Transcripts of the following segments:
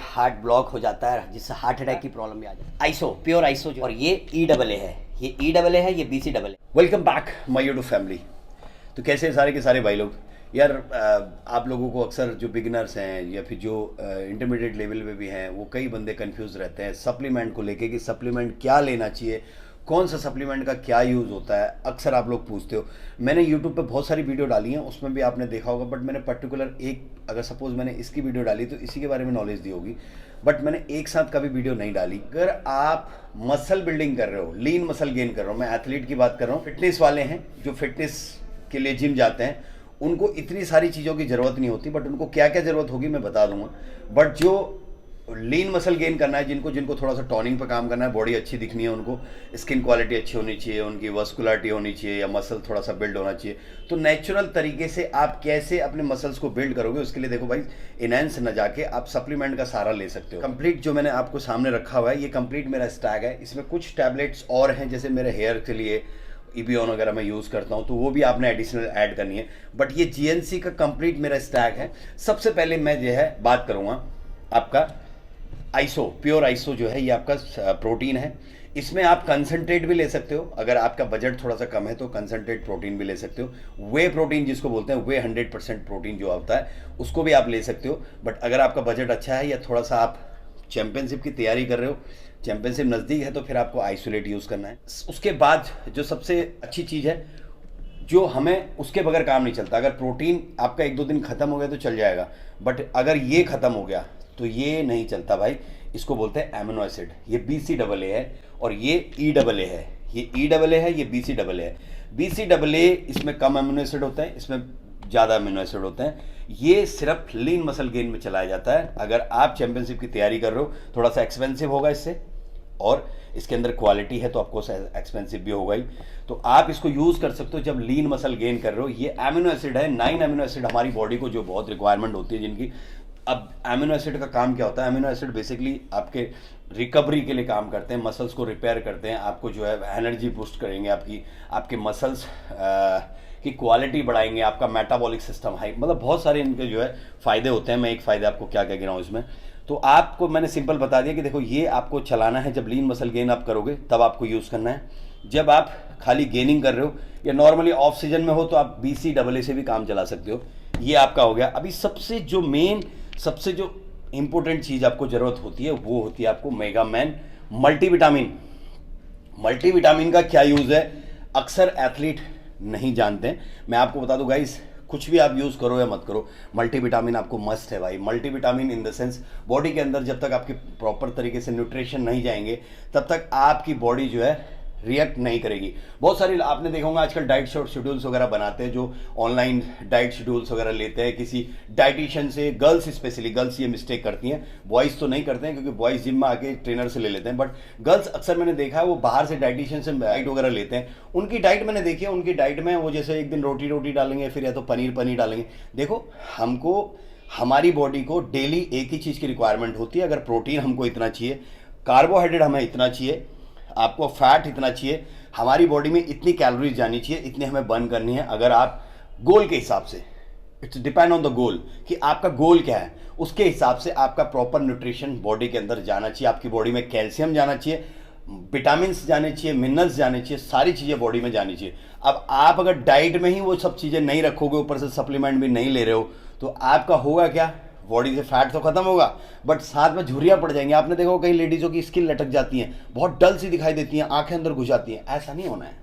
Heart block हो जाता है जिससे हार्ट अटैक की प्रॉब्लम भी आ जाती है। आइसो, प्योर आइसो जो, और ये E AA है, ये E AA है, ये BCAA। Welcome back my YouTube family. तो कैसे सारे के सारे भाई लोग यार, आप लोगों को अक्सर जो बिगिनर्स हैं या फिर जो इंटरमीडिएट लेवल पे भी हैं, वो कई बंदे कंफ्यूज रहते हैं सप्लीमेंट को लेके कि सप्लीमेंट क्या लेना चाहिए, कौन सा सप्लीमेंट का क्या यूज़ होता है। अक्सर आप लोग पूछते हो। मैंने यूट्यूब पे बहुत सारी वीडियो डाली हैं, उसमें भी आपने देखा होगा, बट मैंने पर्टिकुलर एक, अगर सपोज मैंने इसकी वीडियो डाली तो इसी के बारे में नॉलेज दी होगी, बट मैंने एक साथ कभी वीडियो नहीं डाली। अगर आप मसल बिल्डिंग कर रहे हो, लीन मसल गेन कर रहे हो, मैं एथलीट की बात कर रहा हूँ, फिटनेस वाले हैं जो फिटनेस के लिए जिम जाते हैं, उनको इतनी सारी चीज़ों की ज़रूरत नहीं होती, बट उनको क्या क्या ज़रूरत होगी मैं बता दूंगा। बट जो लीन मसल गेन करना है, जिनको जिनको थोड़ा सा टॉनिंग पर काम करना है, बॉडी अच्छी दिखनी है, उनको स्किन क्वालिटी अच्छी होनी चाहिए, उनकी वस्कुलरिटी होनी चाहिए या मसल थोड़ा सा बिल्ड होना चाहिए, तो नेचुरल तरीके से आप कैसे अपने मसल्स को बिल्ड करोगे, उसके लिए देखो भाई, इनहेंस न जाके आप सप्लीमेंट का सहारा ले सकते हो। कंप्लीट जो मैंने आपको सामने रखा हुआ है, ये कंप्लीट मेरा स्टैक है। इसमें कुछ टैबलेट्स और हैं, जैसे मेरे हेयर के लिए इबियन वगैरह मैं यूज़ करता हूँ, तो वो भी आपने एडिशनल ऐड करनी है। बट ये GNC का कंप्लीट मेरा स्टैक है। सबसे पहले मैं जो है बात करूँगा आपका आइसो, प्योर आइसो जो है, ये आपका प्रोटीन है। इसमें आप कंसंट्रेट भी ले सकते हो, अगर आपका बजट थोड़ा सा कम है तो कंसंट्रेट प्रोटीन भी ले सकते हो। वे प्रोटीन जिसको बोलते हैं, वे 100% प्रोटीन जो होता है, उसको भी आप ले सकते हो। बट अगर आपका बजट अच्छा है या थोड़ा सा आप चैंपियनशिप की तैयारी कर रहे हो, चैंपियनशिप नज़दीक है, तो फिर आपको आइसोलेट यूज़ करना है। उसके बाद जो सबसे अच्छी चीज़ है, जो हमें उसके बगैर काम नहीं चलता। अगर प्रोटीन आपका 1-2 दिन खत्म हो गया तो चल जाएगा, बट अगर ये खत्म हो गया तो ये नहीं चलता भाई। इसको बोलते हैं एमिनो एसिड। ये BCAA है और ये EAA है। ये EAA है, ये BCAA है। BCAA इसमें कम एमिनो एसिड होते हैं, इसमें ज़्यादा अमीनो एसिड होते हैं। ये सिर्फ लीन मसल गेन में चलाया जाता है। अगर आप चैंपियनशिप की तैयारी कर रहे हो, थोड़ा सा एक्सपेंसिव होगा इससे, और इसके अंदर क्वालिटी है तो आपको एक्सपेंसिव भी होगा ही। तो आप इसको यूज़ कर सकते हो जब लीन मसल गेन कर रहे हो। ये एमिनो एसिड है, 9 एमिनो एसिड हमारी बॉडी को जो बहुत रिक्वायरमेंट होती है जिनकी। अब एमिनो एसिड का काम क्या होता है? एमिनो एसिड बेसिकली आपके रिकवरी के लिए काम करते हैं, मसल्स को रिपेयर करते हैं, आपको जो है एनर्जी बूस्ट करेंगे, आपके मसल्स की क्वालिटी बढ़ाएंगे, आपका मेटाबॉलिक सिस्टम हाई, मतलब बहुत सारे इनके जो है फ़ायदे होते हैं। मैं एक फ़ायदा आपको क्या क्या गिना हूँ इसमें, तो आपको मैंने सिंपल बता दिया कि देखो, ये आपको चलाना है जब लीन मसल गेन आप करोगे तब आपको यूज़ करना है। जब आप खाली गेनिंग कर रहे हो या नॉर्मली ऑफ सीजन में हो तो आप BCAA से भी काम चला सकते हो। ये आपका हो गया। अभी सबसे जो इम्पोर्टेंट चीज़ आपको ज़रूरत होती है वो होती है आपको मेगा मैन मल्टीविटामिन। मल्टीविटामिन का क्या यूज़ है अक्सर एथलीट नहीं जानते हैं। मैं आपको बता दूं गाइस, कुछ भी आप यूज़ करो या मत करो, मल्टीविटामिन आपको मस्ट है भाई। Multivitamin in the sense, body के अंदर जब तक आपके प्रॉपर तरीके से न्यूट्रिशन नहीं जाएंगे तब तक आपकी बॉडी जो है रिएक्ट नहीं करेगी। बहुत सारी आपने देखा होगा आजकल डाइट शेड्यूल्स वगैरह बनाते हैं, जो ऑनलाइन डाइट शेड्यूल्स वगैरह लेते हैं किसी डाइटिशियन से। गर्ल्स स्पेशली, गर्ल्स ये मिस्टेक करती हैं, बॉयज़ तो नहीं करते हैं क्योंकि बॉयज़ जिम में आके ट्रेनर से ले लेते हैं, बट गर्ल्स अक्सर मैंने देखा है वो बाहर से डाइटिशियन से डाइट वगैरह लेते हैं। उनकी डाइट मैंने देखी है, उनकी डाइट में वो जैसे एक दिन रोटी डालेंगे, फिर या तो पनीर डालेंगे। देखो, हमको हमारी बॉडी को डेली एक ही चीज़ की रिक्वायरमेंट होती है। अगर प्रोटीन हमको इतना चाहिए, कार्बोहाइड्रेट हमें इतना चाहिए, आपको फैट इतना चाहिए, हमारी बॉडी में इतनी कैलोरीज जानी चाहिए, इतनी हमें बर्न करनी है। अगर आप गोल के हिसाब से, it's depend on the goal कि आपका गोल क्या है, उसके हिसाब से आपका प्रॉपर न्यूट्रिशन बॉडी के अंदर जाना चाहिए। आपकी बॉडी में कैल्शियम जाना चाहिए, विटामिन जाने चाहिए, मिनरल्स जाने चाहिए, सारी चीज़ें बॉडी में जानी चाहिए। अब आप अगर डाइट में ही वो सब चीज़ें नहीं रखोगे, ऊपर से सप्लीमेंट भी नहीं ले रहे हो, तो आपका होगा क्या? बॉडी से फैट तो खत्म होगा बट साथ में झुर्रियाँ पड़ जाएंगी। आपने देखो कई लेडीज़ों की स्किन लटक जाती हैं, बहुत डल सी दिखाई देती हैं, आंखें अंदर घुस जाती हैं। ऐसा नहीं होना है।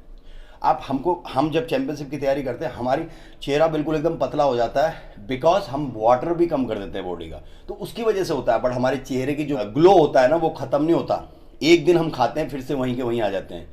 हम जब चैंपियनशिप की तैयारी करते हैं, हमारी चेहरा बिल्कुल एकदम पतला हो जाता है, बिकॉज हम वाटर भी कम कर देते हैं बॉडी का, तो उसकी वजह से होता है। बट हमारे चेहरे की जो ग्लो होता है ना, वो खत्म नहीं होता। एक दिन हम खाते हैं, फिर से वहीं के वहीं आ जाते हैं।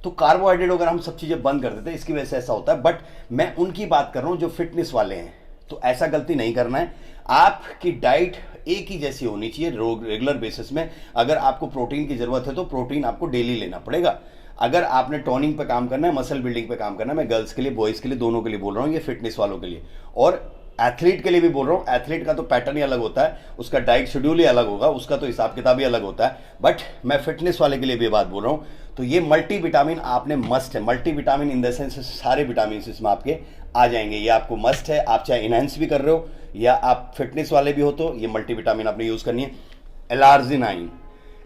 तो कार्बोहाइड्रेट वगैरह हम सब चीज़ें बंद कर देते हैं, इसकी वजह से ऐसा होता है। बट मैं उनकी बात कर रहा हूँ जो फिटनेस वाले हैं, तो ऐसा गलती नहीं करना है। आपकी डाइट एक ही जैसी होनी चाहिए रेगुलर बेसिस में। अगर आपको प्रोटीन की ज़रूरत है तो प्रोटीन आपको डेली लेना पड़ेगा। अगर आपने टोनिंग पे काम करना है, मसल बिल्डिंग पे काम करना है, मैं गर्ल्स के लिए, बॉयज़ के लिए, दोनों के लिए बोल रहा हूँ, ये फिटनेस वालों के लिए और एथलीट के लिए भी बोल रहा हूँ। एथलीट का तो पैटर्न ही अलग होता है, उसका डाइट शेड्यूल ही अलग होगा, उसका तो हिसाब किताब ही अलग होता है। बट मैं फिटनेस वाले के लिए भी बात बोल रहा हूँ। तो ये मल्टीविटामिन आपने मस्ट है। मल्टीविटामिन इन द सेंस सारे विटामिन इसमें आपके आ जाएंगे, ये आपको मस्ट है। आप चाहे इनहेंस भी कर रहे हो या आप फिटनेस वाले भी हो तो ये मल्टीविटामिन आपने यूज़ करनी है। एलार्जिनाइन।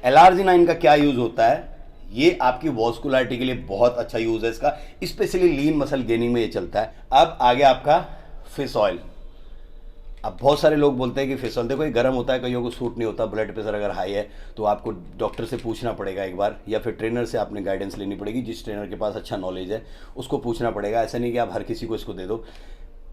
एलार्जिनाइन का क्या यूज़ होता है? ये आपकी वॉस्कुलरिटी के लिए बहुत अच्छा यूज़ है इसका, स्पेशली लीन मसल गेनिंग में ये चलता है। अब आगे आपका फिश ऑयल। अब बहुत सारे लोग बोलते हैं कि फिश ऑयल, देखो ये गर्म होता है, कईयों को सूट नहीं होता, ब्लड प्रेशर अगर हाई है तो आपको डॉक्टर से पूछना पड़ेगा एक बार, या फिर ट्रेनर से आपने गाइडेंस लेनी पड़ेगी, जिस ट्रेनर के पास अच्छा नॉलेज है उसको पूछना पड़ेगा। ऐसा नहीं कि आप हर किसी को इसको दे दो।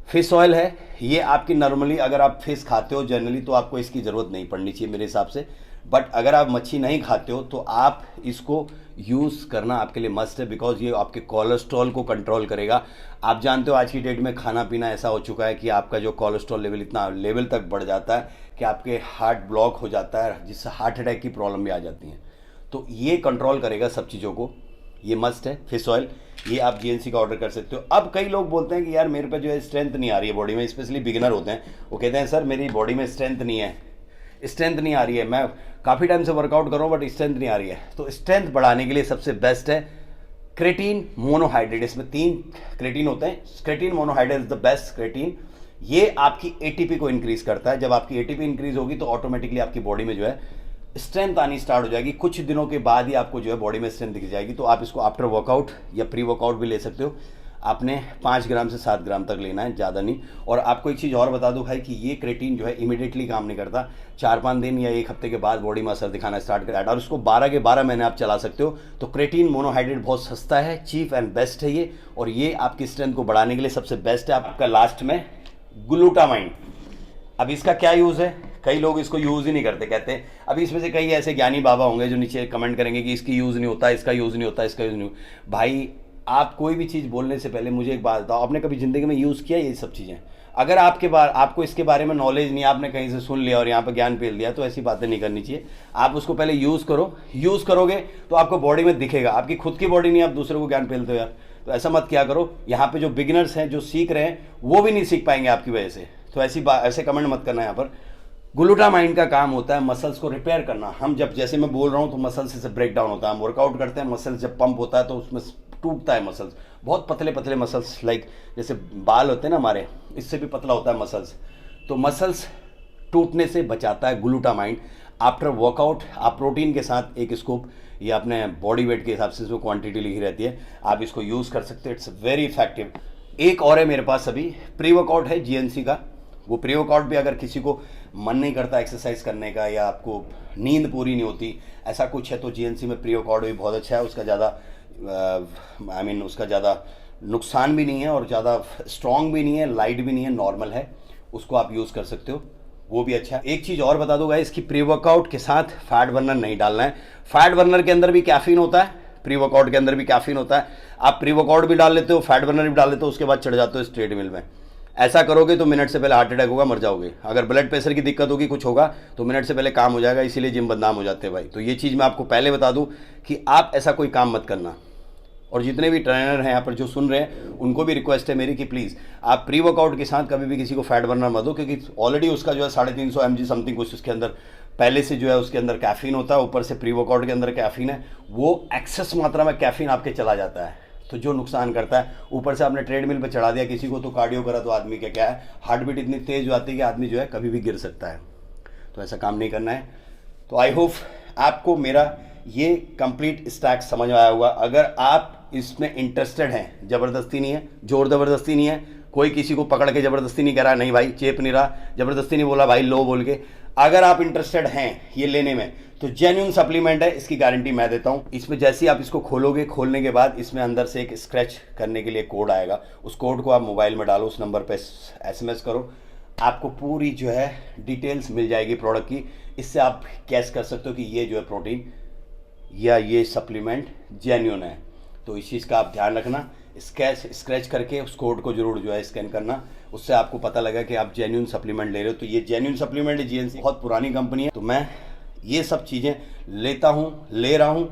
फिश ऑयल है ये आपकी, नॉर्मली अगर आप फिश खाते हो जनरली तो आपको इसकी ज़रूरत नहीं पड़नी चाहिए मेरे हिसाब से, बट अगर आप मच्छी नहीं खाते हो तो आप इसको यूज़ करना आपके लिए मस्ट है, बिकॉज ये आपके कोलेस्ट्रॉल को कंट्रोल करेगा। आप जानते हो आज की डेट में खाना पीना ऐसा हो चुका है कि आपका जो कोलेस्ट्रॉल लेवल इतना लेवल तक बढ़ जाता है कि आपके हार्ट ब्लॉक हो जाता है, जिससे हार्ट अटैक की प्रॉब्लम भी आ जाती है। तो ये कंट्रोल करेगा सब चीज़ों को, ये मस्ट है फिश ऑयल। ये आप जीएनसी का ऑर्डर कर सकते हो। अब कई लोग बोलते हैं कि यार मेरे पे जो है स्ट्रेंथ नहीं आ रही है बॉडी में, स्पेशली बिगिनर होते हैं, वो कहते हैं सर मेरी बॉडी में स्ट्रेंथ नहीं है, स्ट्रेंथ नहीं आ रही है, मैं काफ़ी टाइम से वर्कआउट कर रहा हूँ बट स्ट्रेंथ नहीं आ रही है। तो स्ट्रेंथ बढ़ाने के लिए सबसे बेस्ट है क्रेटीन मोनोहाइड्रेट। इसमें 3 क्रेटीन होते हैं, creatine monohydrate is the best creatine. ये आपकी एटीपी को इंक्रीज करता है। जब आपकी एटीपी इंक्रीज होगी तो ऑटोमेटिकली आपकी बॉडी में जो है स्ट्रेंथ आनी स्टार्ट हो जाएगी। कुछ दिनों के बाद ही आपको जो है बॉडी में स्ट्रेंथ दिख जाएगी। तो आप इसको आफ्टर वर्कआउट या प्री वर्कआउट भी ले सकते हो। आपने 5 ग्राम से 7 ग्राम तक लेना है, ज़्यादा नहीं। और आपको एक चीज़ और बता दूं भाई कि ये क्रेटीन जो है इमीडिएटली काम नहीं करता, 4-5 दिन या 1 हफ्ते के बाद बॉडी में असर दिखाना स्टार्ट करता है, और उसको 12 के 12 महीने आप चला सकते हो। तो क्रेटीन मोनोहाइड्रेट बहुत सस्ता है, चीप एंड बेस्ट है ये, और ये आपकी स्ट्रेंथ को बढ़ाने के लिए सबसे बेस्ट है। आपका लास्ट में ग्लूटामाइन। अब इसका क्या यूज़ है? कई लोग इसको यूज़ ही नहीं करते, कहते हैं। अभी इसमें से कई ऐसे ज्ञानी बाबा होंगे जो नीचे कमेंट करेंगे कि इसकी यूज़ नहीं होता, इसका यूज़ नहीं होता, इसका यूज़ नहीं होता। भाई आप कोई भी चीज़ बोलने से पहले मुझे एक बात बताओ, आपने कभी ज़िंदगी में यूज़ किया ये सब चीज़ें? अगर आपको इसके बारे में नॉलेज नहीं, आपने कहीं से सुन लिया और यहाँ पर ज्ञान पेल दिया, तो ऐसी बातें नहीं करनी चाहिए। आप उसको पहले यूज़ करो, यूज़ करोगे तो आपको बॉडी में दिखेगा। आपकी खुद की बॉडी नहीं, आप दूसरों को ज्ञान पेलते हो यार, तो ऐसा मत किया करो। यहाँ पे जो बिगिनर्स हैं जो सीख रहे हैं वो भी नहीं सीख पाएंगे आपकी वजह से, तो ऐसे कमेंट मत करना यहाँ पर। ग्लूटामाइन का काम होता है मसल्स को रिपेयर करना। हम जब, जैसे मैं बोल रहा हूँ, तो मसल्स से ब्रेक डाउन होता है। हम वर्कआउट करते हैं, मसल्स जब पंप होता है तो उसमें टूटता है मसल्स, बहुत पतले पतले मसल्स, लाइक जैसे बाल होते हैं ना हमारे, इससे भी पतला होता है मसल्स। तो मसल्स टूटने से बचाता है ग्लूटामाइन। आफ्टर वर्कआउट आप प्रोटीन के साथ 1 स्कूप, ये अपने बॉडी वेट के हिसाब से इसमें क्वांटिटी लिखी रहती है, आप इसको यूज़ कर सकते हो। It's very effective. एक और है मेरे पास अभी, प्री वर्कआउट है जीएनसी का। वो प्री वर्कआउट भी अगर किसी को मन नहीं करता एक्सरसाइज करने का, या आपको नींद पूरी नहीं होती, ऐसा कुछ है, तो जीएनसी में प्री वर्कआउट भी बहुत अच्छा है। उसका ज़्यादा उसका ज़्यादा नुकसान भी नहीं है और ज़्यादा स्ट्रॉन्ग भी नहीं है, लाइट भी नहीं है, नॉर्मल है, उसको आप यूज़ कर सकते हो, वो भी अच्छा है। एक चीज़ और बता दूंगा, इसकी प्री वर्कआउट के साथ फैट बर्नर नहीं डालना है। फैट बर्नर के अंदर भी कैफीन होता है, प्री वर्कआउट के अंदर भी कैफीन होता है। आप प्री वर्कआउट भी डाल लेते हो, फैट बर्नर भी डाल लेते हो, उसके बाद चढ़ जाते हो इस ट्रेडमिल में। ऐसा करोगे तो मिनट से पहले हार्ट अटैक होगा, मर जाओगे। अगर ब्लड प्रेशर की दिक्कत होगी, कुछ होगा, तो मिनट से पहले काम हो जाएगा। इसीलिए जिम बदनाम हो जाते हैं भाई। तो ये चीज़ मैं आपको पहले बता दूं कि आप ऐसा कोई काम मत करना। और जितने भी ट्रेनर हैं यहाँ पर जो सुन रहे हैं, उनको भी रिक्वेस्ट है मेरी कि प्लीज़ आप प्री वर्कआउट के साथ कभी भी किसी को फैट बर्नर मत दो, क्योंकि ऑलरेडी उसका जो है 350 mg समथिंग कुछ उसके अंदर पहले से जो है उसके अंदर कैफीन होता है, ऊपर से प्री वर्कआउट के अंदर कैफीन है, वो एक्सेस मात्रा में कैफीन आपके चला जाता है, तो जो नुकसान करता है। ऊपर से आपने ट्रेडमिल पे चढ़ा दिया किसी को, तो कार्डियो करा तो आदमी का क्या है, हार्ट बीट इतनी तेज हो जाती है कि आदमी जो है कभी भी गिर सकता है। तो ऐसा काम नहीं करना है। तो आई होप आपको मेरा ये कंप्लीट स्टैक समझ में आया होगा। अगर आप इसमें इंटरेस्टेड हैं, ज़बरदस्ती नहीं है, जोर ज़बरदस्ती नहीं है, कोई किसी को पकड़ के ज़बरदस्ती नहीं करा, नहीं भाई चेप नहीं रहा, ज़बरदस्ती नहीं बोला भाई लो बोल के। अगर आप इंटरेस्टेड हैं ये लेने में, तो जेन्युइन सप्लीमेंट है, इसकी गारंटी मैं देता हूँ। इसमें जैसे ही आप इसको खोलोगे, खोलने के बाद इसमें अंदर से एक स्क्रैच करने के लिए कोड आएगा, उस कोड को आप मोबाइल में डालो, उस नंबर पे SMS करो, आपको पूरी जो है डिटेल्स मिल जाएगी प्रोडक्ट की। इससे आप कैश कर सकते हो कि ये जो है प्रोटीन या ये सप्लीमेंट जेन्युइन है। तो इस चीज़ का आप ध्यान रखना, स्क्रैच करके उस कोड को जरूर जो है स्कैन करना, उससे आपको पता लगा कि आप जेन्युइन सप्लीमेंट ले रहे हो। तो ये जेन्युइन सप्लीमेंट है, जीएनसी बहुत पुरानी कंपनी है, तो मैं ये सब चीज़ें लेता हूँ, ले रहा हूँ,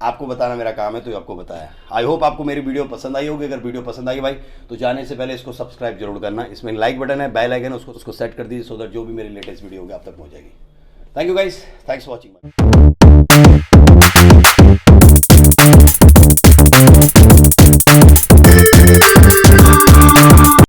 आपको बताना मेरा काम है, तो आपको बताया। आई होप आपको मेरी वीडियो पसंद आई होगी। अगर वीडियो पसंद आई भाई, तो जाने से पहले इसको सब्सक्राइब जरूर करना। इसमें लाइक बटन है, बेल आइकन है, उसको सेट कर दीजिए, सो दैट जो भी मेरी लेटेस्ट वीडियो होगी आप तक पहुँच जाएगी। Thank you guys, thanks for watching.